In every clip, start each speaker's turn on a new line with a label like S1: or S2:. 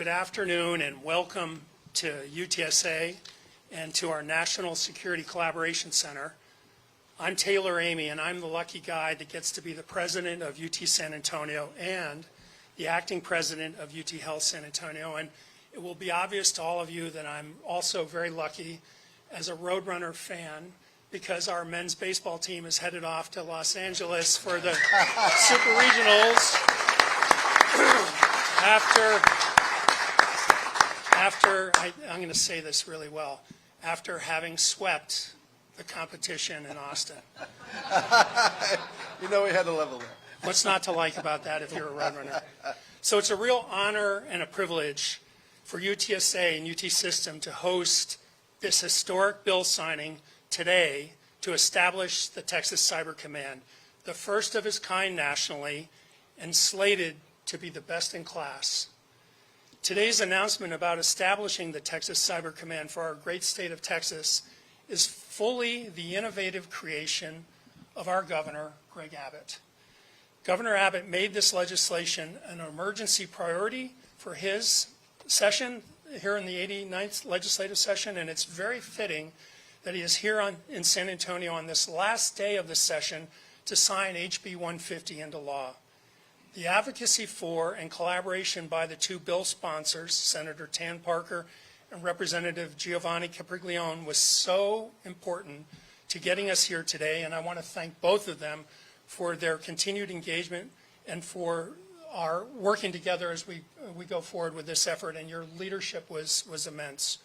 S1: good afternoon and welcome to UTSA and to our National Security Collaboration Center. I'm Taylor Amy, and I'm the lucky guy that gets to be the president of UT San Antonio and the acting president of UT Health San Antonio. And it will be obvious to all of you that I'm also very lucky as a Roadrunner fan, because our men's baseball team is headed off to Los Angeles for the Super Regionals I'm going to say this really well, after having swept the competition in Austin.
S2: You know we had a level there.
S1: What's not to like about that if you're a Roadrunner? So it's a real honor and a privilege for UTSA and UT System to host this historic bill signing today to establish the Texas Cyber Command, the first of its kind nationally and slated to be the best in class. Today's announcement about establishing the Texas Cyber Command for our great state of Texas is fully the innovative creation of our governor, Greg Abbott. Governor Abbott made this legislation an emergency priority for his session here in the 89th legislative session, and it's very fitting that he is here in San Antonio on this last day of the session to sign HB 150 into law. The advocacy for and collaboration by the two bill sponsors, Senator Tan Parker and Representative Giovanni Capriglione, was so important to getting us here today, and I want to thank both of them for their continued engagement and for our working together as we go forward with this effort, and your leadership was immense.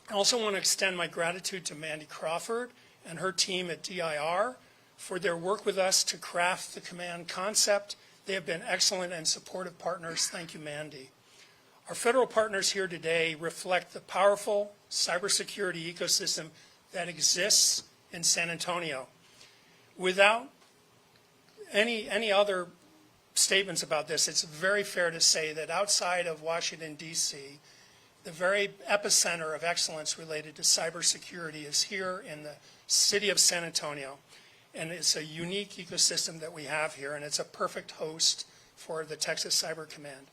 S1: I also want to extend my gratitude to Mandy Crawford and her team at DIR for their work with us to craft the command concept. They have been excellent and supportive partners. Thank you, Mandy. Our federal partners here today reflect the powerful cybersecurity ecosystem that exists in San Antonio. Without any other statements about this, it's very fair to say that outside of Washington, D.C., the very epicenter of excellence related to cybersecurity is here in the city of San Antonio. And it's a unique ecosystem that we have here, and it's a perfect host for the Texas Cyber Command.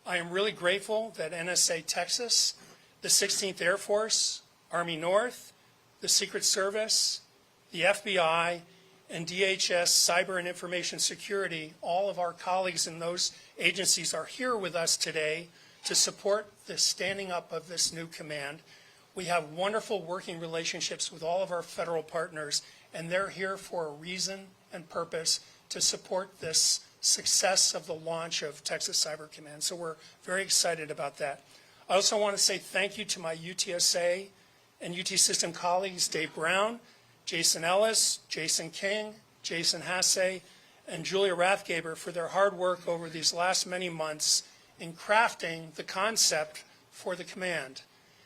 S1: I am really grateful that NSA Texas, the 16th Air Force, Army North, the Secret Service, the FBI, and DHS Cyber and Information Security, all of our colleagues in those agencies are here with us today to support the standing up of this new command. We have wonderful working relationships with all of our federal partners, and they're here for a reason and purpose to support this success of the launch of Texas Cyber Command. So we're very excited about that. I also want to say thank you to my UTSA and UT System colleagues, Dave Brown, Jason Ellis, Jason King, Jason Hasse, and Julia Rathgaber for their hard work over these last many months in crafting the concept for the command.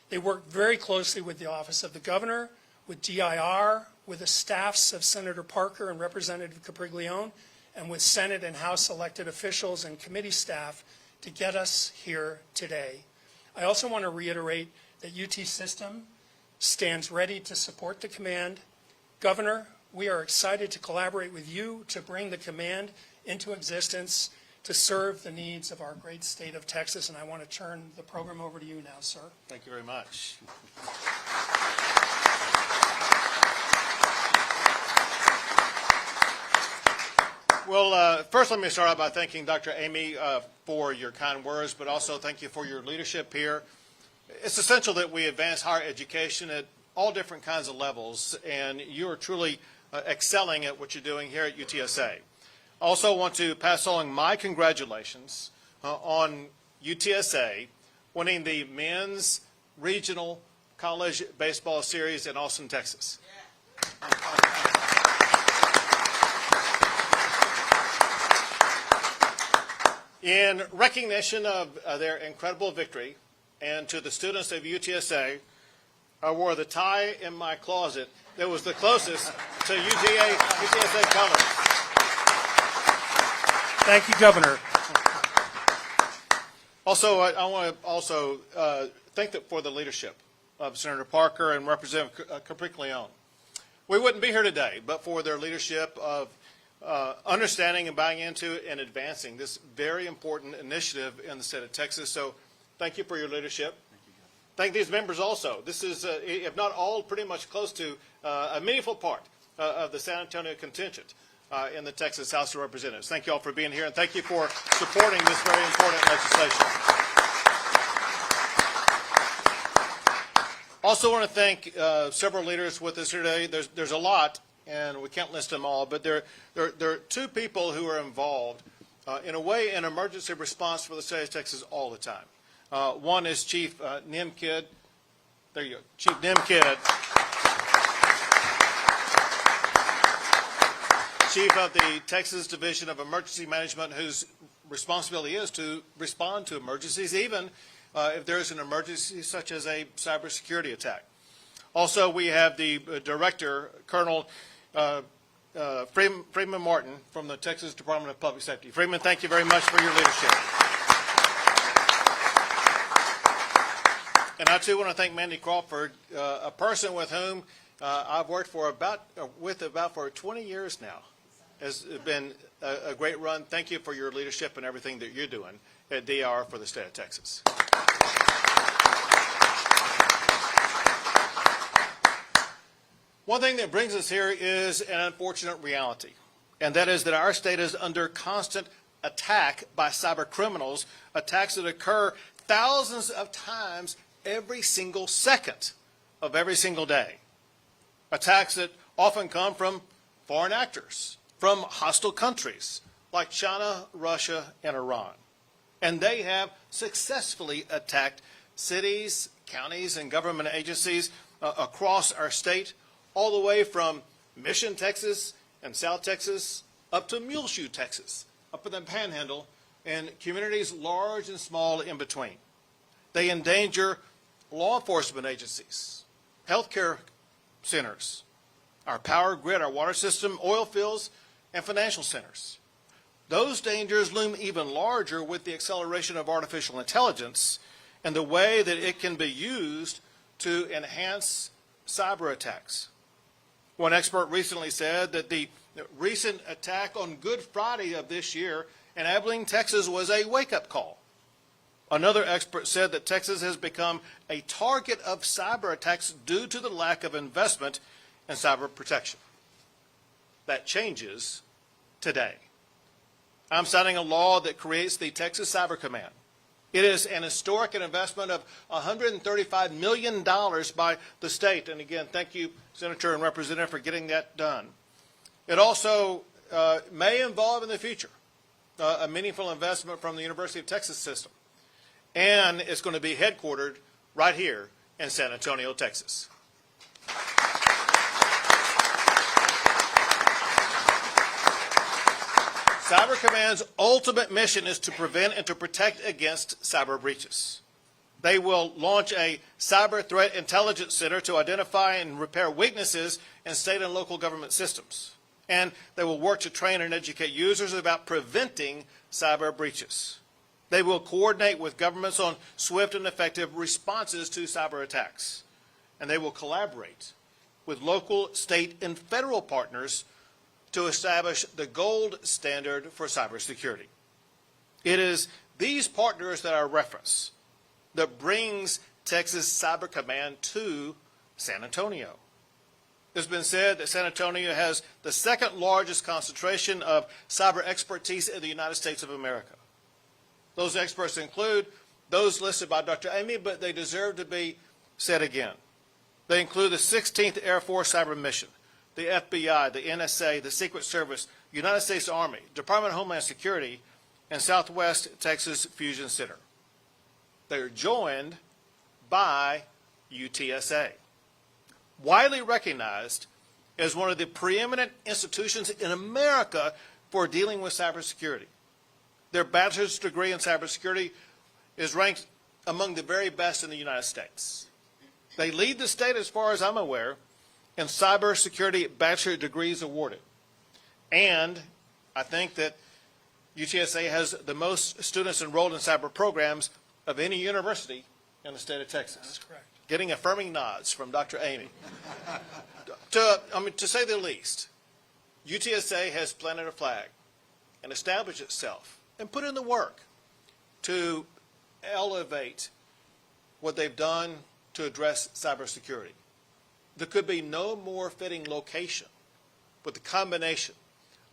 S1: They worked very closely with the Office of the Governor, with DIR, with the staffs of Senator Parker and Representative Capriglione, and with Senate and House elected officials and committee staff to get us here today. I also want to reiterate that UT System stands ready to support the command. Governor, we are excited to collaborate with you to bring the command into existence to serve the needs of our great state of Texas, and I want to turn the program over to you now, sir.
S2: Thank you very much. Well, first let me start out by thanking Dr. Amy for your kind words, but also thank you for your leadership here. It's essential that we advance higher education at all different kinds of levels, and you are truly excelling at what you're doing here at UTSA. I also want to pass along my congratulations on UTSA winning the Men's Regional College Baseball Series in Austin, Texas. In recognition of their incredible victory, and to the students of UTSA, I wore the tie in my closet that was the closest to UTSA colors.
S1: Thank you, Governor.
S2: Also, I want to also thank for the leadership of Senator Parker and Representative Capriglione. We wouldn't be here today but for their leadership of understanding and buying into and advancing this very important initiative in the state of Texas. So thank you for your leadership. Thank these members also. This is, if not all, pretty much close to a meaningful part of the San Antonio contingent in the Texas House of Representatives. Thank you all for being here, and thank you for supporting this very important legislation. Also want to thank several leaders with us here today. There's a lot, and we can't list them all, but there are two people who are involved in a way in emergency response for the state of Texas all the time. One is Chief Nim Kidd. There you go, Chief Nim Kidd, Chief of the Texas Division of Emergency Management, whose responsibility is to respond to emergencies, even if there is an emergency such as a cybersecurity attack. Also, we have the Director, Colonel Freeman Martin from the Texas Department of Public Safety. Freeman, thank you very much for your leadership. And I too want to thank Mandy Crawford, a person with whom I've worked for about 20 years now. It's been a great run. Thank you for your leadership and everything that you're doing at DR for the state of Texas. One thing that brings us here is an unfortunate reality, and that is that our state is under constant attack by cyber criminals, attacks that occur thousands of times every single second of every single day. Attacks that often come from foreign actors, from hostile countries like China, Russia, and Iran. And they have successfully attacked cities, counties, and government agencies across our state, all the way from Mission, Texas, and South Texas, up to Muleshoe, Texas, up in the Panhandle, and communities large and small in between. They endanger law enforcement agencies, healthcare centers, our power grid, our water system, oil fields, and financial centers. Those dangers loom even larger with the acceleration of artificial intelligence and the way that it can be used to enhance cyber attacks. One expert recently said that the recent attack on Good Friday of this year in Abilene, Texas was a wake-up call. Another expert said that Texas has become a target of cyber attacks due to the lack of investment in cyber protection. That changes today. I'm signing a law that creates the Texas Cyber Command. It is an historic investment of $135 million by the state. And again, thank you, Senator and Representative, for getting that done. It also may involve in the future a meaningful investment from the University of Texas system. And it's going to be headquartered right here in San Antonio, Texas. Cyber Command's ultimate mission is to prevent and to protect against cyber breaches. They will launch a Cyber Threat Intelligence Center to identify and repair weaknesses in state and local government systems. And they will work to train and educate users about preventing cyber breaches. They will coordinate with governments on swift and effective responses to cyber attacks. And they will collaborate with local, state, and federal partners to establish the gold standard for cybersecurity. It is these partners that I reference that brings Texas Cyber Command to San Antonio. It's been said that San Antonio has the second largest concentration of cyber expertise in the United States of America. Those experts include those listed by Dr. Amy, but they deserve to be said again. They include the 16th Air Force Cyber Mission, the FBI, the NSA, the Secret Service, United States Army, Department of Homeland Security, and Southwest Texas Fusion Center. They are joined by UTSA, widely recognized as one of the preeminent institutions in America for dealing with cybersecurity. Their bachelor's degree in cybersecurity is ranked among the very best in the United States. They lead the state, as far as I'm aware, in cybersecurity bachelor degrees awarded. And I think that UTSA has the most students enrolled in cyber programs of any university in the state of Texas.
S1: That's correct.
S2: Getting affirming nods from Dr. Amy. To say the least, UTSA has planted a flag and established itself and put in the work to elevate what they've done to address cybersecurity. There could be no more fitting location with the combination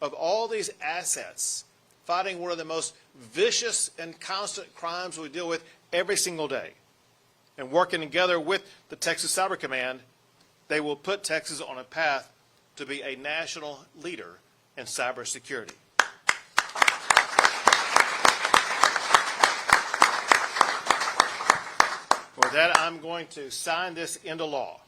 S2: of all these assets fighting one of the most vicious and constant crimes we deal with every single day. And working together with the Texas Cyber Command, they will put Texas on a path to be a national leader in cybersecurity. With that, I'm going to sign this into law.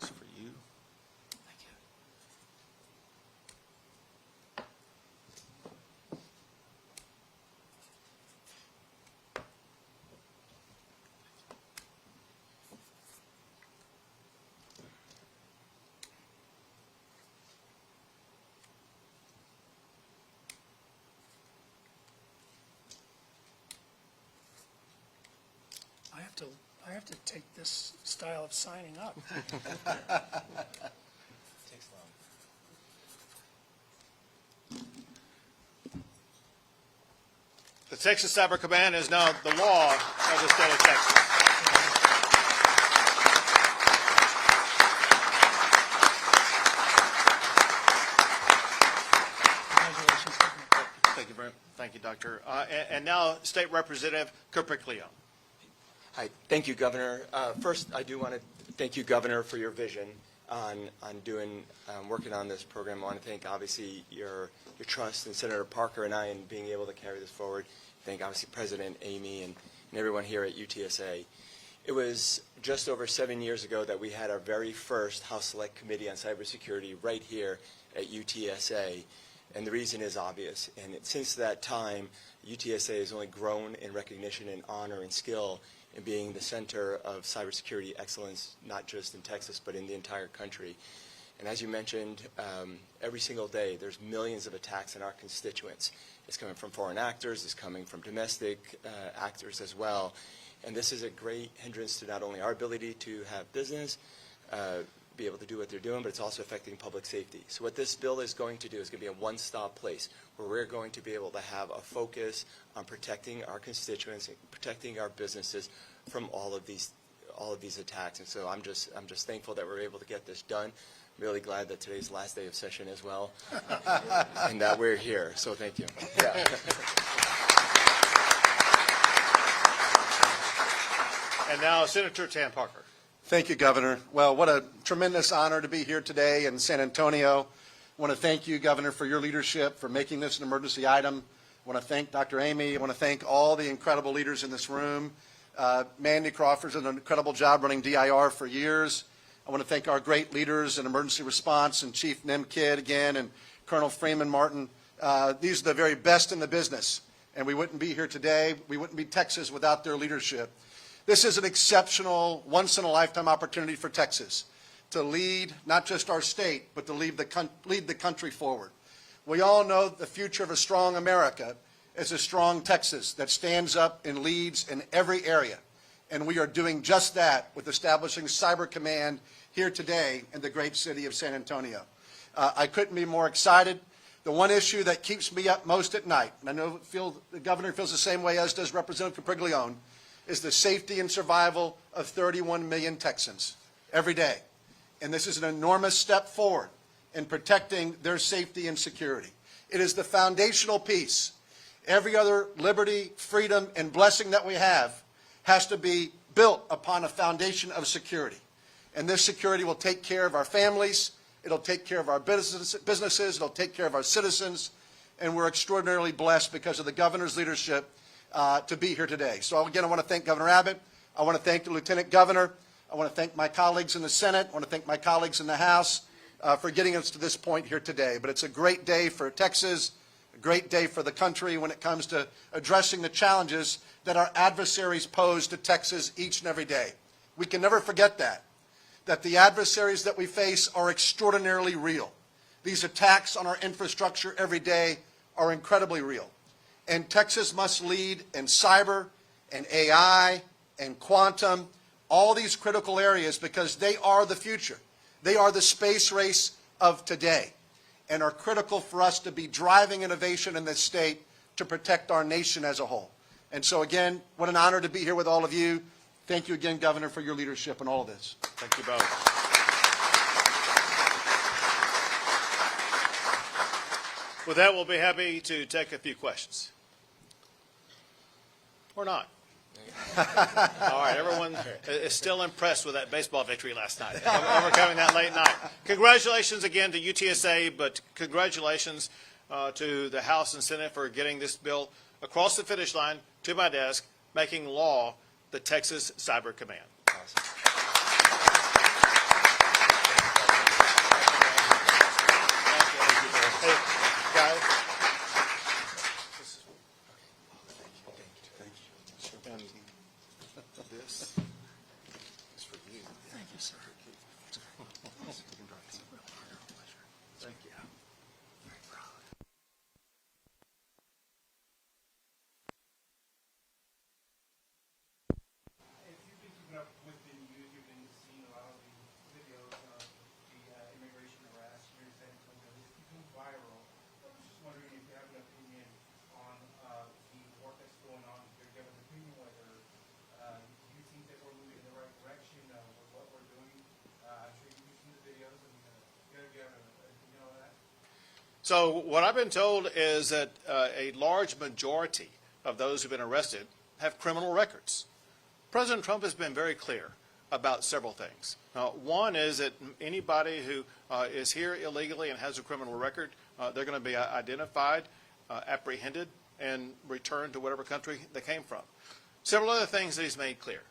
S2: It's for you.
S1: Thank you. I have to take this style of signing up.
S3: Takes long.
S2: The Texas Cyber Command is now the law of the state of Texas.
S1: Congratulations, Governor.
S2: Thank you, Doctor. And now, State Representative Capriglione.
S3: Hi, thank you, Governor. First, I do want to thank you, Governor, for your vision on working on this program. I want to thank, obviously, your trust in Senator Parker and I in being able to carry this forward. Thank, obviously, President Amy and everyone here at UTSA. It was just over 7 years ago that we had our very first House Select Committee on Cybersecurity right here at UTSA. And the reason is obvious. And since that time, UTSA has only grown in recognition and honor and skill in being the center of cybersecurity excellence, not just in Texas, but in the entire country. And as you mentioned, every single day there's millions of attacks in our constituents. It's coming from foreign actors, it's coming from domestic actors as well. And this is a great hindrance to not only our ability to have business, be able to do what they're doing, but it's also affecting public safety. So what this bill is going to do is going to be a one-stop place where we're going to be able to have a focus on protecting our constituents, and protecting our businesses from all of these attacks. And so I'm just thankful that we're able to get this done. I'm really glad that today's the last day of session as well, and that we're here. So thank you. Yeah.
S2: And now, Senator Tam Parker.
S4: Thank you, Governor. Well, what a tremendous honor to be here today in San Antonio. I want to thank you, Governor, for your leadership, for making this an emergency item. I want to thank Dr. Amy. I want to thank all the incredible leaders in this room. Mandy Crawford's done an incredible job running DIR for years. I want to thank our great leaders in emergency response and Chief Nim Kidd again and Colonel Freeman Martin. These are the very best in the business, and we wouldn't be here today. We wouldn't be Texas without their leadership. This is an exceptional, once-in-a-lifetime opportunity for Texas to lead not just our state, but to lead the country forward. We all know the future of a strong America is a strong Texas that stands up and leads in every area. And we are doing just that with establishing Cyber Command here today in the great city of San Antonio. I couldn't be more excited. The one issue that keeps me up most at night, and I know the Governor feels the same way as does Representative Capriglione, is the safety and survival of 31 million Texans every day. And this is an enormous step forward in protecting their safety and security. It is the foundational piece. Every other liberty, freedom, and blessing that we have has to be built upon a foundation of security. And this security will take care of our families, it'll take care of our businesses, it'll take care of our citizens, and we're extraordinarily blessed because of the Governor's leadership to be here today. So again, I want to thank Governor Abbott. I want to thank the Lieutenant Governor. I want to thank my colleagues in the Senate. I want to thank my colleagues in the House for getting us to this point here today. But it's a great day for Texas, a great day for the country when it comes to addressing the challenges that our adversaries pose to Texas each and every day. We can never forget that the adversaries that we face are extraordinarily real. These attacks on our infrastructure every day are incredibly real. And Texas must lead in cyber and AI and quantum, all these critical areas because they are the future. They are the space race of today and are critical for us to be driving innovation in this state to protect our nation as a whole. And so again, what an honor to be here with all of you. Thank you again, Governor, for your leadership in all of this.
S2: Thank you both. With that, we'll be happy to take a few questions. Or not. All right, everyone is still impressed with that baseball victory last night, overcoming that late night. Congratulations again to UTSA, but congratulations to the House and Senate for getting this bill across the finish line to my desk, making law the Texas Cyber Command. Hey, guys. And this is for you.
S1: Thank you, sir.
S4: Thank you.
S5: If you've been keeping up with the news, you've been seeing a lot of the videos of the immigration harass here in San Antonio. It's become viral. I was just wondering if you have an opinion on the work that's going on here. Do you have an opinion whether you think that we're moving in the right direction with what we're doing? I'm sure you've seen the videos. And do you have an opinion on that?
S2: So what I've been told is that a large majority of those who've been arrested have criminal records. President Trump has been very clear about several things. One is that anybody who is here illegally and has a criminal record, they're going to be identified, apprehended, and returned to whatever country they came from. Several other things that he's made clear.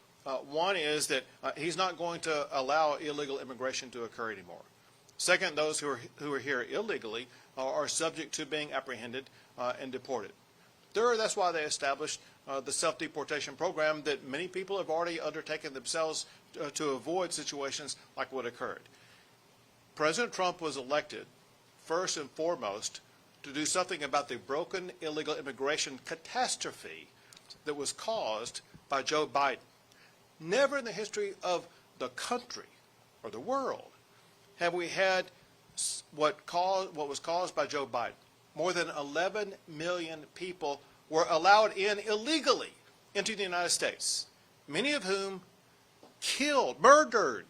S2: One is that he's not going to allow illegal immigration to occur anymore. Second, those who are here illegally are subject to being apprehended and deported. Third, that's why they established the self-deportation program that many people have already undertaken themselves to avoid situations like what occurred. President Trump was elected first and foremost to do something about the broken illegal immigration catastrophe that was caused by Joe Biden. Never in the history of the country or the world have we had what was caused by Joe Biden. More than 11 million people were allowed in illegally into the United States, many of whom killed, murdered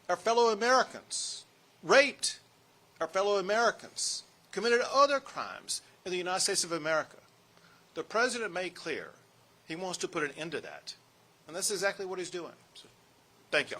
S2: our fellow Americans, raped our fellow Americans, committed other crimes in the United States of America. The president made clear he wants to put an end to that, and that's exactly what he's doing. So, thank you.